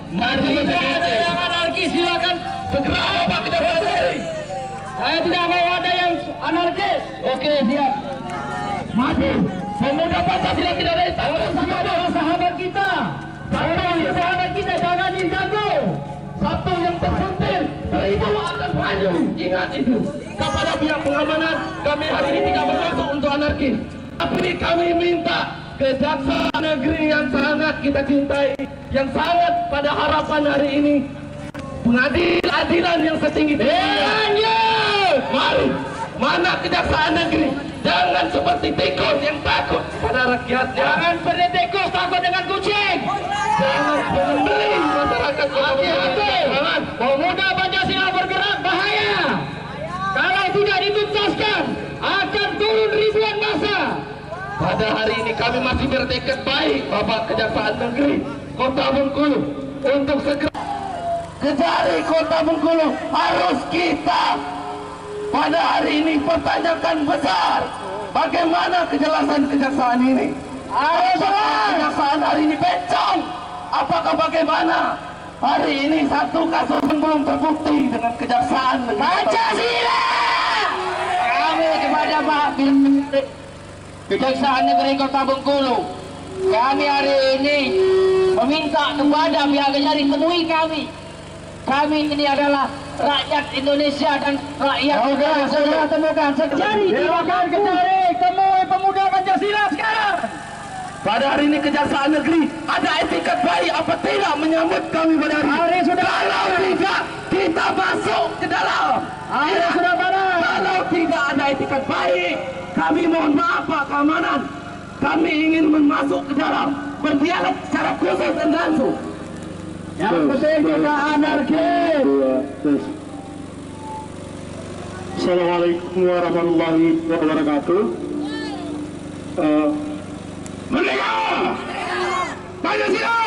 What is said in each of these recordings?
Mari Tidak ada yang anarkis, silakan segera Bapak Kejaksaan Negeri. Saya tidak mau ada yang anarkis. Oke, siap. Maju. Pemuda Pancasila tidak ada yang tahu sama Adalah sahabat kita. Sahabat kita jangan diganggu. satu yang terpenting, itu akan maju. Ingat itu. Kepada pihak pengamanan, kami hari ini tidak bermaksud untuk anarkis. Tapi kami minta Kejaksaan Negeri yang sangat kita cintai, yang sangat pada harapan hari ini, pengadilan yang setinggi-tingginya. Mari, mana Kejaksaan Negeri? Jangan seperti tikus yang takut pada rakyatnya. Jangan seperti tikus takut dengan kucing. Jangan membeli masyarakat. Hati-hati. Pemuda Pancasila bergerak bahaya. Kalau tidak dituntaskan, akan turun ribuan massa. Pada hari ini kami masih bertekad baik, Bapak Kejaksaan Negeri Kota Bengkulu, untuk segera kejari Kota Bengkulu. Harus kita pada hari ini pertanyakan besar, bagaimana kejelasan kejaksaan ini. Kejaksaan hari ini bencong. Apakah bagaimana hari ini satu kasus pun belum terbukti dengan kejaksaan Pancasila. Kami kepada Pak Kejaksaan Negeri Kota Bengkulu, kami hari ini meminta kepada pihak kejari temui kami. Kami ini adalah rakyat Indonesia dan rakyat Sudah temukan Kejari, silakan Kejari temui pemuda Pancasila sekarang. Pada hari ini Kejaksaan Negeri ada etikat baik apa tidak menyambut kami pada hari ini? Hari sudah Kalau tidak, kita masuk ke dalam. Hari sudah panas. Kalau tidak ada etikat baik, kami mohon maaf Pak Keamanan. Kami ingin masuk ke dalam, berdialog secara khusus dan langsung. Yang penting kita anarkis. Assalamualaikum warahmatullahi wabarakatuh. Merdeka! Pancasila!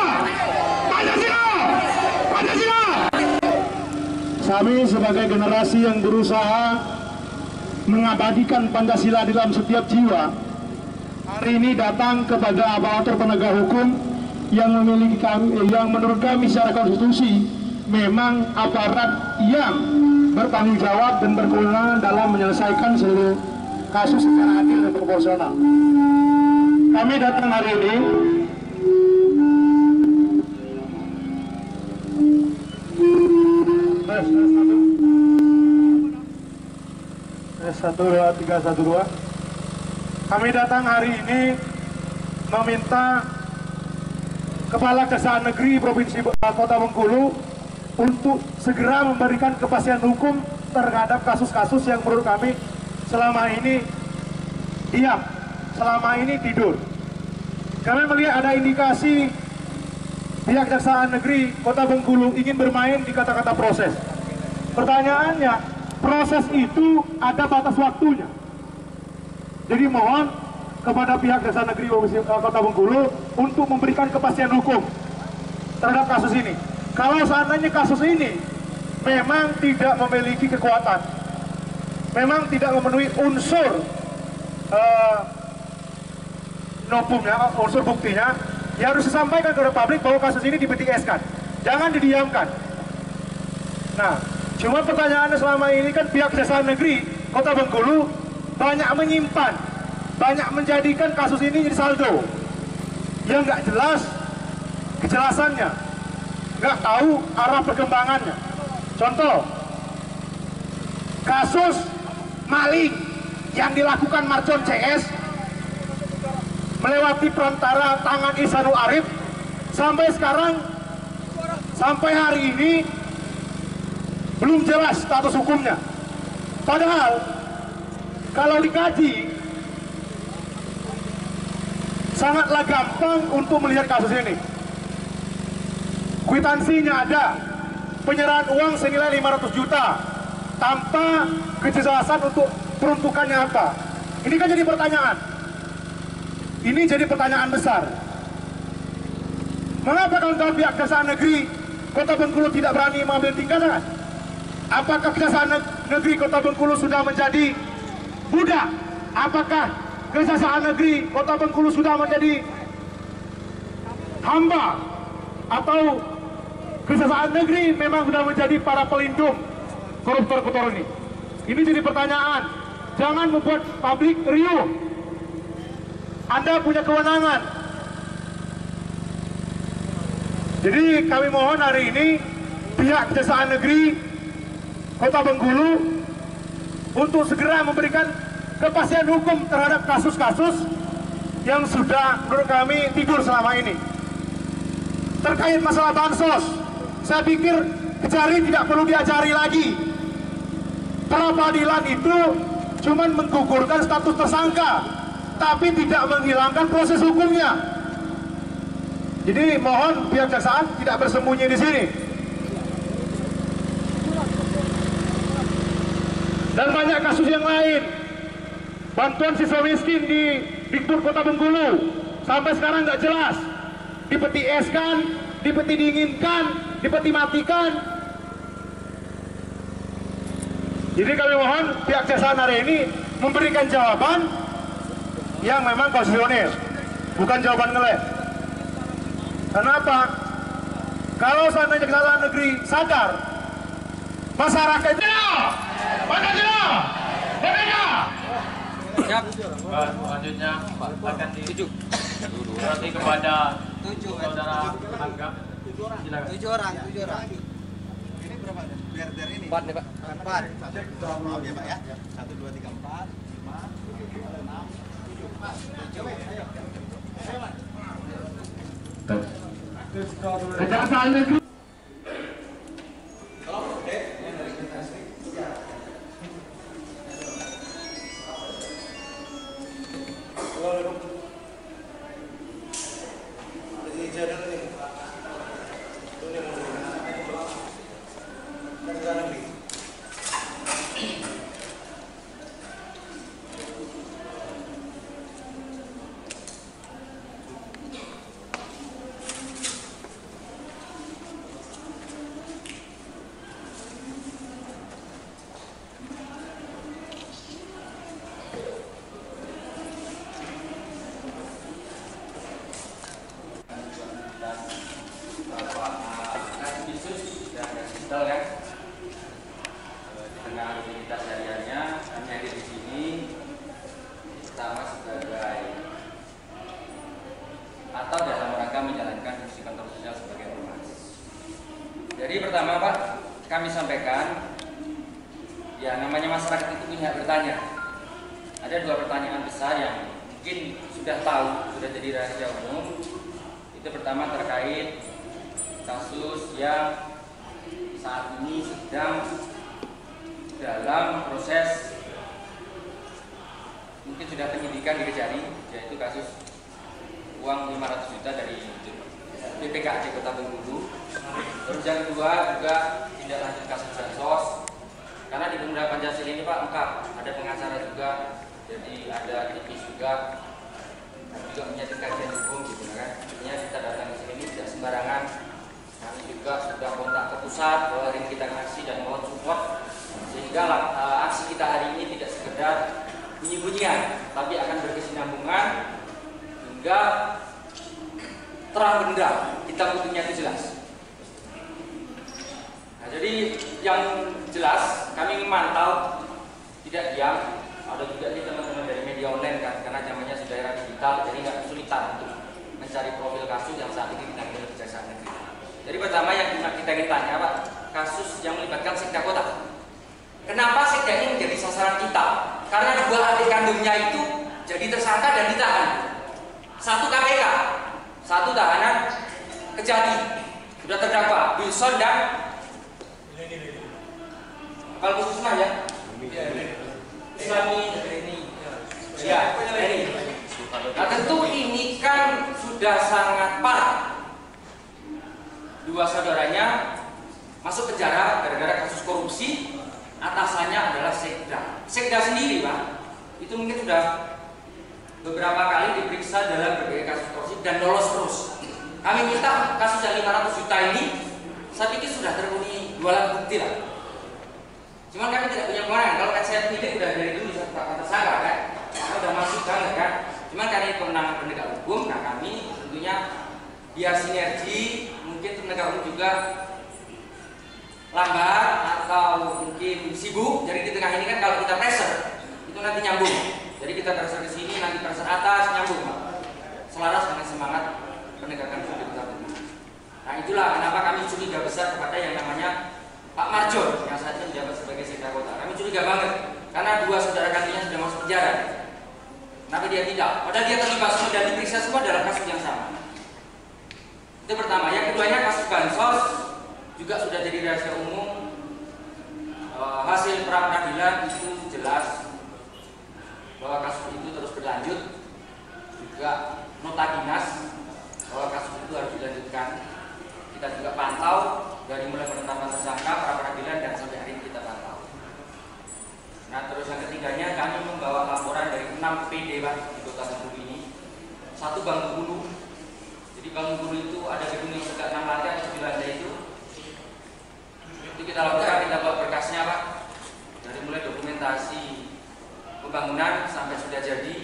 Pancasila! Pancasila! Kami sebagai generasi yang berusaha mengabadikan Pancasila di dalam setiap jiwa, hari ini datang kepada aparatur penegak hukum yang memiliki kami, yang menurut kami secara konstitusi memang aparat yang bertanggung jawab dan berkewenangan dalam menyelesaikan seluruh kasus secara adil dan proporsional. Kami datang hari ini S12312. Kami datang hari ini meminta Kepala Kejaksaan Negeri Provinsi Kota Bengkulu untuk segera memberikan kepastian hukum terhadap kasus-kasus yang menurut kami selama ini diam, selama ini tidur. Kami melihat ada indikasi pihak Kejaksaan Negeri Kota Bengkulu ingin bermain di kata-kata proses. Pertanyaannya, proses itu ada batas waktunya. Jadi mohon kepada pihak Kejaksaan Negeri Kota Bengkulu untuk memberikan kepastian hukum terhadap kasus ini. Kalau seandainya kasus ini memang tidak memiliki kekuatan, memang tidak memenuhi unsur novumnya, unsur buktinya, ya harus disampaikan kepada publik bahwa kasus ini dibetikeskan, jangan didiamkan. Nah, cuma pertanyaannya selama ini kan pihak Kejaksaan Negeri Kota Bengkulu banyak menyimpan, banyak menjadikan kasus ini jadi saldo yang nggak jelas kejelasannya, nggak tahu arah perkembangannya. Contoh, kasus maling yang dilakukan Marjon CS melewati perantara tangan Ihsanul Arif sampai sekarang, sampai hari ini belum jelas status hukumnya. Padahal kalau dikaji sangatlah gampang untuk melihat kasus ini. Kwitansinya ada, penyerahan uang senilai 500 juta tanpa kejelasan untuk peruntukannya apa. Ini kan jadi pertanyaan. Ini jadi pertanyaan besar. Mengapa kawan-kawan pihak Kejaksaan Negeri Kota Bengkulu tidak berani mengambil tindakan? Apakah Kejaksaan Negeri Kota Bengkulu sudah menjadi budak? Apakah Kejaksaan Negeri Kota Bengkulu sudah menjadi hamba? Atau Kejaksaan Negeri memang sudah menjadi para pelindung koruptor-koruptor ini. Ini jadi pertanyaan. Jangan membuat publik riuh. Anda punya kewenangan. Jadi kami mohon hari ini pihak Kejaksaan Negeri Kota Bengkulu untuk segera memberikan kepastian hukum terhadap kasus-kasus yang sudah menurut kami tidur selama ini. Terkait masalah bansos, saya pikir Kejari tidak perlu diajari lagi. Peradilan itu cuma menggugurkan status tersangka, tapi tidak menghilangkan proses hukumnya. Jadi mohon pihak kejaksaan tidak bersembunyi di sini. Dan banyak kasus yang lain. Bantuan siswa miskin di Dikbud Kota Bengkulu sampai sekarang nggak jelas. Dipeti eskan, dipeti dinginkan, dipeti matikan. Jadi kami mohon pihak kejaksaan hari ini memberikan jawaban yang memang konstitusional, bukan jawaban ngelek. Kenapa? Kalau seandainya Kejaksaan Negeri sadar masyarakat Siap. Selanjutnya akan disurati kepada saudara Angga. Silakan. 7 orang. Ini berapa? Biar ini. 4 nih Pak. 4. Maaf ya Pak ya. 1, 2, 3, 4, 5, 6, 7. Kejaksaan Negeri pertama Pak, kami sampaikan, ya namanya masyarakat itu punya hak bertanya. Ada 2 pertanyaan besar yang mungkin sudah tahu, sudah jadi rahasia umum. Itu pertama terkait kasus yang saat ini sedang dalam proses mungkin sudah penyidikan di Kejari, yaitu kasus uang 500 juta dari BPKAD Kota Bengkulu. Terus yang kedua juga tidak lanjut kasus bansos, karena di Pemuda Pancasila ini Pak lengkap, ada pengacara juga, jadi ada tipis juga, juga menjadi kajian hukum gitu kan. Artinya kita datang ke sini tidak sembarangan. Kami juga sudah kontak ke pusat bahwa hari kita ngasih dan mohon support, sehingga aksi kita hari ini tidak sekedar bunyi-bunyian, tapi akan berkesinambungan hingga terang benderang kita butuhnya itu jelas. Nah, jadi yang jelas kami memantau, tidak diam. Ada juga nih teman-teman dari media online kan, karena zamannya sudah era digital, jadi nggak kesulitan untuk mencari profil kasus yang saat ini ditangani oleh Kejaksaan Negeri. Jadi pertama yang kita ingin tanya Pak, kasus yang melibatkan Sekda Kota. Kenapa Sekda ini menjadi sasaran kita? Karena 2 adik kandungnya itu jadi tersangka dan ditahan. 1 KPK, 1 tahanan Kejati, sudah terdakwa Wilson dan Kapal khusus ya? Islami ini. Ya, ini. Nah tentu ini kan sudah sangat parah. 2 saudaranya masuk penjara gara-gara kasus korupsi, atasannya adalah Sekda. Sekda sendiri Pak, itu mungkin sudah beberapa kali diperiksa dalam berbagai kasus korupsi dan lolos terus. Kami minta kasus yang 500 juta ini, saya pikir sudah terpenuhi 2 alat bukti lah. Cuman kami tidak punya kewenangan. Kalau saya tidak udah dari dulu bisa tetapkan tersangka kan, karena udah masuk banget kan. Cuman karena ini kewenangan penegak hukum, nah kami tentunya biar sinergi, mungkin penegak hukum juga lambat atau mungkin sibuk. Jadi di tengah ini kan kalau kita pressure itu nanti nyambung. Jadi kita pressure ke sini, nanti pressure atas, nyambung, Pak. Selaras dengan semangat penegakan hukum di Kota Bengkulu. Nah itulah kenapa kami curiga besar kepada yang namanya Pak Marjo yang saat ini menjabat sebagai Sekda Kota. Kami curiga banget karena dua saudara kandungnya sudah masuk penjara. Kenapa dia tidak? Padahal dia terlibat semua dan diperiksa semua dalam kasus yang sama. Itu pertama. Yang keduanya kasus bansos juga sudah jadi rahasia umum. Hasil pra peradilan itu jelas bahwa kasus itu terus berlanjut. Juga nota dinas bahwa kasus itu harus dilanjutkan. Kita juga pantau dari mulai penetapan tersangka, pra peradilan dan sampai hari ini kita pantau. Nah terus yang ketiganya kami membawa laporan dari 6 PD Pak di Kota Bengkulu ini. Satu Bank Bengkulu. Jadi Bank Bengkulu itu ada gedung yang sudah 6 lantai atau 7 lantai itu. Itu kita lakukan, kita bawa berkasnya Pak. Dari mulai dokumentasi pembangunan sampai sudah jadi.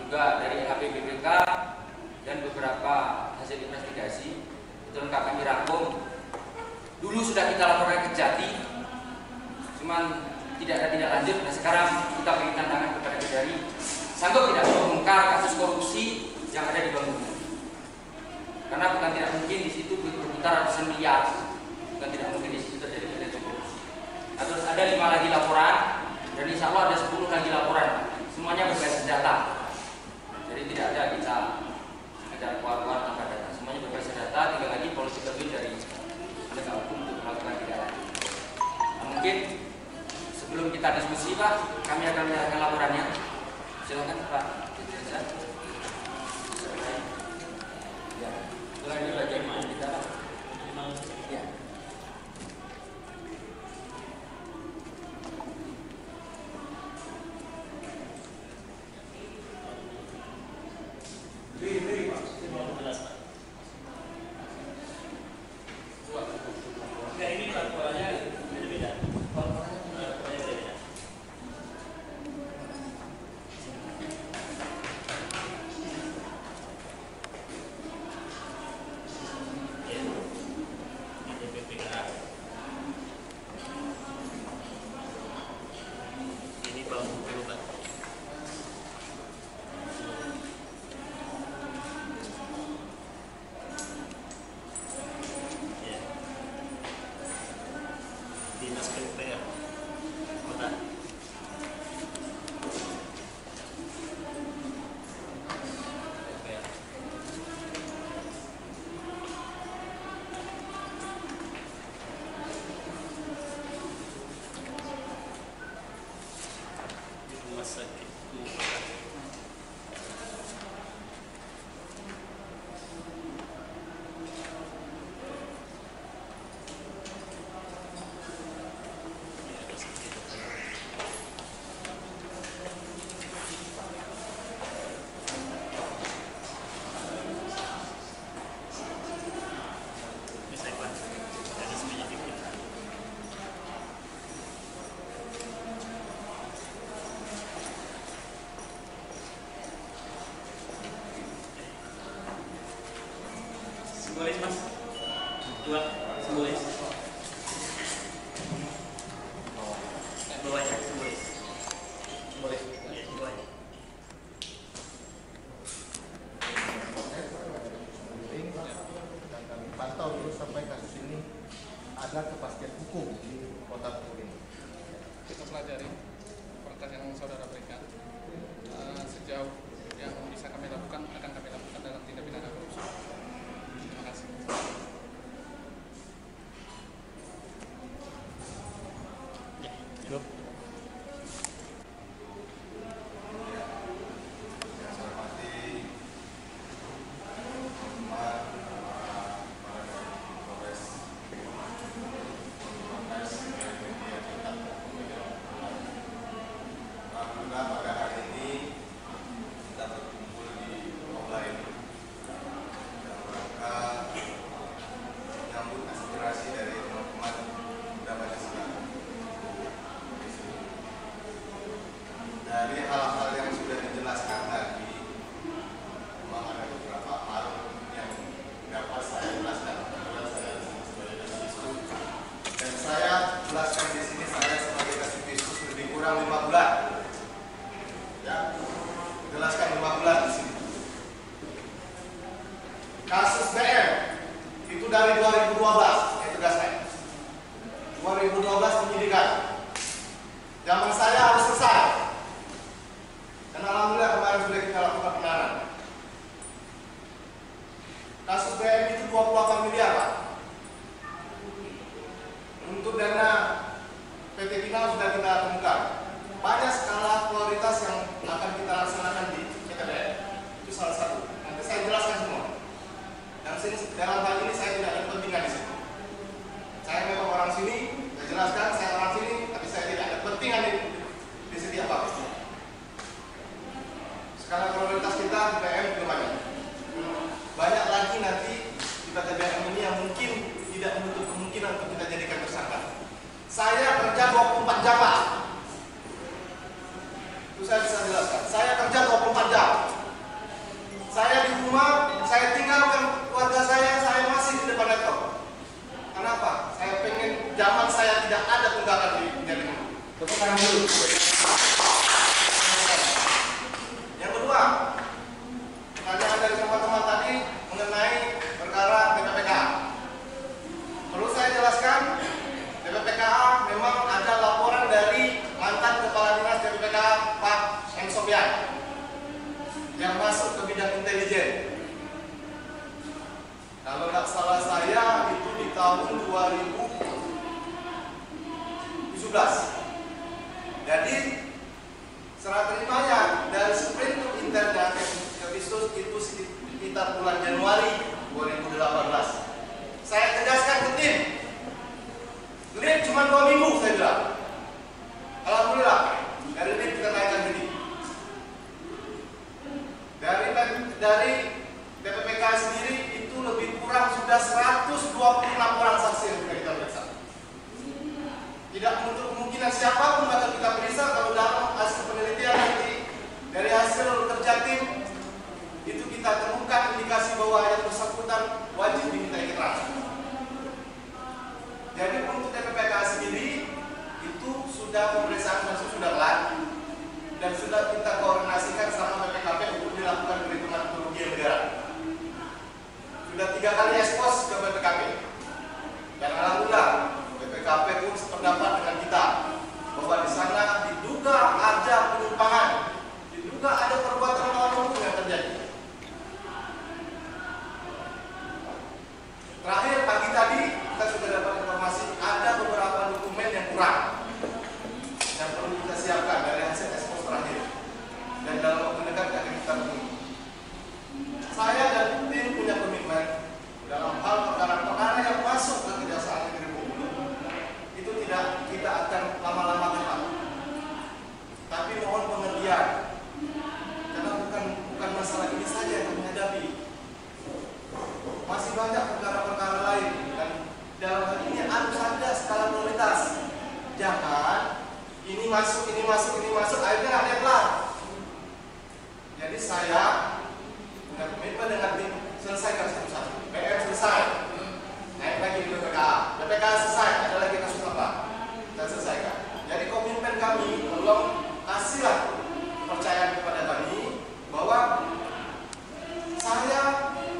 Juga dari LHP BPK dan beberapa hasil investigasi. Itu lengkap kami rangkum. Dulu sudah kita laporkan ke Jati. Cuman tidak ada tindak lanjut. Nah sekarang kita beri tantangan kepada Kejari sanggup tidak membongkar kasus korupsi yang ada di Bank Bengkulu. Karena bukan tidak mungkin di situ berputar ratusan miliar, bukan tidak mungkin di situ terjadi korupsi. Nah, terus ada 5 lagi laporan dan insya Allah ada 10 lagi laporan. Semuanya berbasis data. Jadi tidak ada kita ada keluar-keluar tanpa data. Semuanya berbasis data. Tinggal lagi politik lebih dari penegak hukum untuk melakukan tindak lanjut. Nah, mungkin sebelum kita diskusi Pak, kami akan menyerahkan laporannya. Silakan Pak. Ya, mulai ini bagian kita. Ya. Simbolis Mas. 2 simbolis. Bawahnya simbolis. Simbolis. Iya, bawahnya. Dan kami pantau terus sampai kasus ini ada kepastian hukum di Kota Bengkulu ini. Kita pelajari berkas yang saudara berikan. Sejauh yang bisa kami lakukan akan kami lakukan dalam tindak pidana korupsi. Terima kasih. Alhamdulillah pada Kasus BM itu dari 2012, saya tegaskan. 2012 penyidikan. Zaman saya harus selesai. Dan alhamdulillah kemarin sudah kita lakukan penahanan. Kasus BM itu 28 miliar, Pak. Untuk dana PT Final sudah kita temukan. Banyak skala prioritas yang akan kita laksanakan di PT BM. Itu salah satu. Nanti saya jelaskan semua. Dan dalam hal ini saya tidak ada kepentingan di sini. Saya memang orang sini, saya jelaskan saya orang sini, tapi saya tidak ada kepentingan di setiap apa. Skala prioritas kita di BM juga banyak. Banyak lagi nanti di PT BM ini yang mungkin tidak menutup kemungkinan untuk kita jadikan tersangka. Saya kerja 24 jam, Pak. Itu saya bisa jelaskan. Saya kerja 24 jam. Saya di rumah, saya tinggalkan keluarga saya masih di depan laptop. Kenapa? Saya pengen zaman saya tidak ada tunggakan di rumah. Tepuk tangan dulu. Yang kedua, pertanyaan dari teman-teman tadi mengenai perkara BPPK. Perlu saya jelaskan, BPPK memang ada laporan dari mantan Kepala Dinas BPPK Pak M. Sofyan yang masuk ke bidang intelijen. Kalau tidak salah saya itu di tahun 2017. Jadi serah terimanya dari sprint intern dan Agustus itu sekitar bulan Januari 2018. Saya tegaskan ke tim, lead cuma 2 minggu saya bilang. Alhamdulillah dari lead kita naikkan jadi. Dari BPPK sendiri itu lebih kurang sudah 126 orang saksi yang sudah kita periksa. Tidak menutup kemungkinan siapapun akan kita periksa kalau dalam hasil penelitian nanti dari hasil kerja tim itu kita temukan indikasi bahwa yang bersangkutan wajib dimintai keterangan. Jadi untuk BPPK sendiri itu sudah pemeriksaan kasus sudah kelar dan sudah kita koordinasikan sama BPKP untuk dilakukan perhitungan kerugian negara. Sudah 3 kali ekspos ke BPKP dan alhamdulillah BPKP pun sependapat dengan kita bahwa di sana diduga ada penyimpangan, diduga ada perbuatan melawan hukum yang terjadi. Terakhir pagi tadi kita sudah dapat informasi ada beberapa dokumen yang kurang yang perlu kita siapkan dari hasil ekspos terakhir dan dalam waktu dekat akan kita temui. Saya dan tim punya komitmen dalam hal perkara-perkara yang masuk ke Kejaksaan Negeri Bengkulu itu tidak kita akan lama-lama tepat, tapi mohon pengertian karena bukan masalah ini saja yang kami hadapi, masih banyak perkara-perkara lain dan dalam hal ini harus ada skala prioritas. Jangan ini masuk, akhirnya nggak ada kelar. Jadi saya punya komitmen dengan tim selesaikan satu-satu. BM selesai, naik lagi di BPKA. BPKA selesai, ada lagi kasus apa? Kita selesaikan. Jadi komitmen kami, tolong kasihlah kepercayaan kepada kami bahwa saya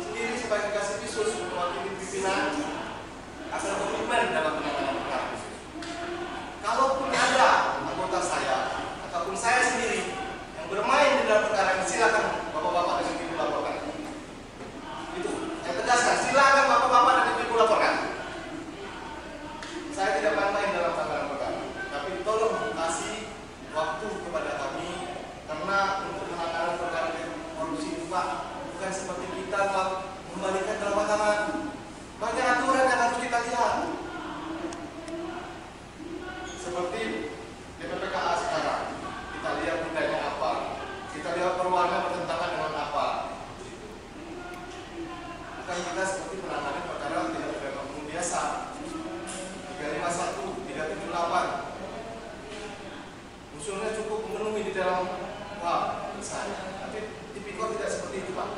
sendiri sebagai kasih khusus mewakili pimpinan akan komitmen dalam penanganan perkara khusus. Kalaupun ada anggota saya ataupun saya sendiri yang bermain di dalam perkara ini, silakan bapak-bapak dan ibu laporkan. Itu saya tegaskan, silakan bapak-bapak dan ibu laporkan. Saya tidak main-main dalam penanganan perkara, tapi tolong kasih waktu kepada kami karena untuk penanganan perkara korupsi itu Pak bukan seperti kita Pak membalikan telapak tangan. Banyak aturan yang harus kita lihat. Seperti BPPKA sekarang, kita lihat bundanya apa, kita lihat perwarna bertentangan dengan apa. Bukan kita seperti penanganan perkara tidak pidana umum biasa 351, 378. Usulnya cukup memenuhi di dalam besar. Tapi tipikor tidak seperti itu Pak.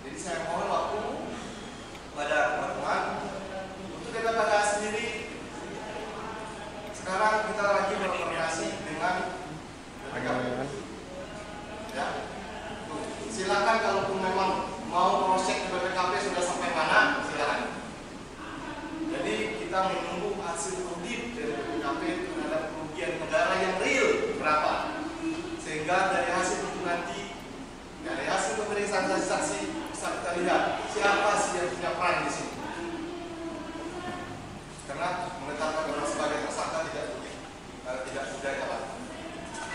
Jadi saya mohon waktu pada teman-teman untuk BPPKA sendiri. Sekarang kita lagi berkoordinasi dengan BPKP. Ya, silakan kalaupun memang mau proses ke BPKP dia punya peran di sini. Karena menetapkan orang sebagai tersangka tidak budaya Pak.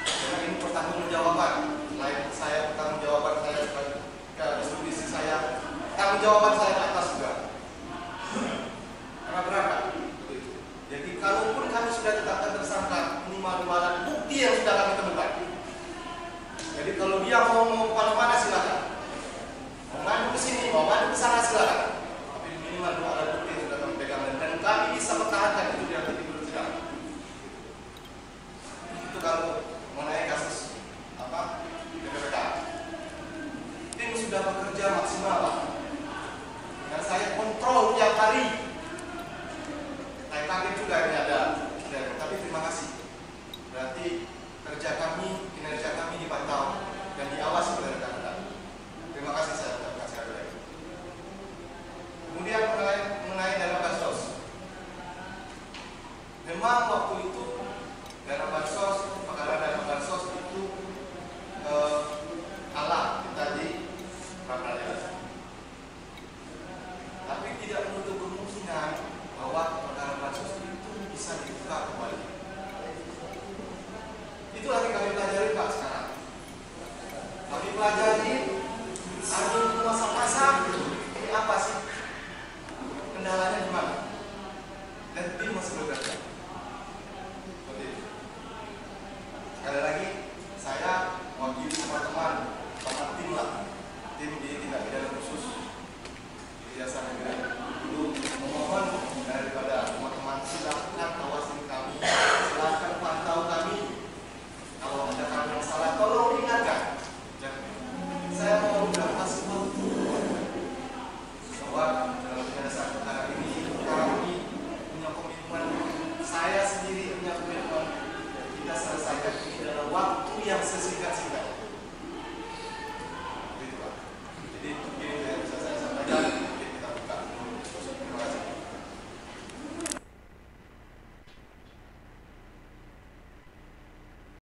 Karena ini pertanggungjawaban. Lain saya pertanggungjawaban saya sebagai institusi saya, tanggung-jawaban saya ke atas juga. Karena berat Pak. Jadi kalaupun kami sudah tetapkan tersangka, minimal alat bukti yang sudah kami temukan. Jadi kalau dia mau kemana-mana silakan. Mau ngadu ke sini, mau ngadu ke sana silakan. Tapi minimal dua alat bukti yang sudah kami pegang dan kami bisa pertahankan itu di hadapan persidangan. Itu kalau mengenai kasus PPK. Tim sudah bekerja maksimal Pak. Dan saya kontrol tiap hari. Saya kaget juga ya.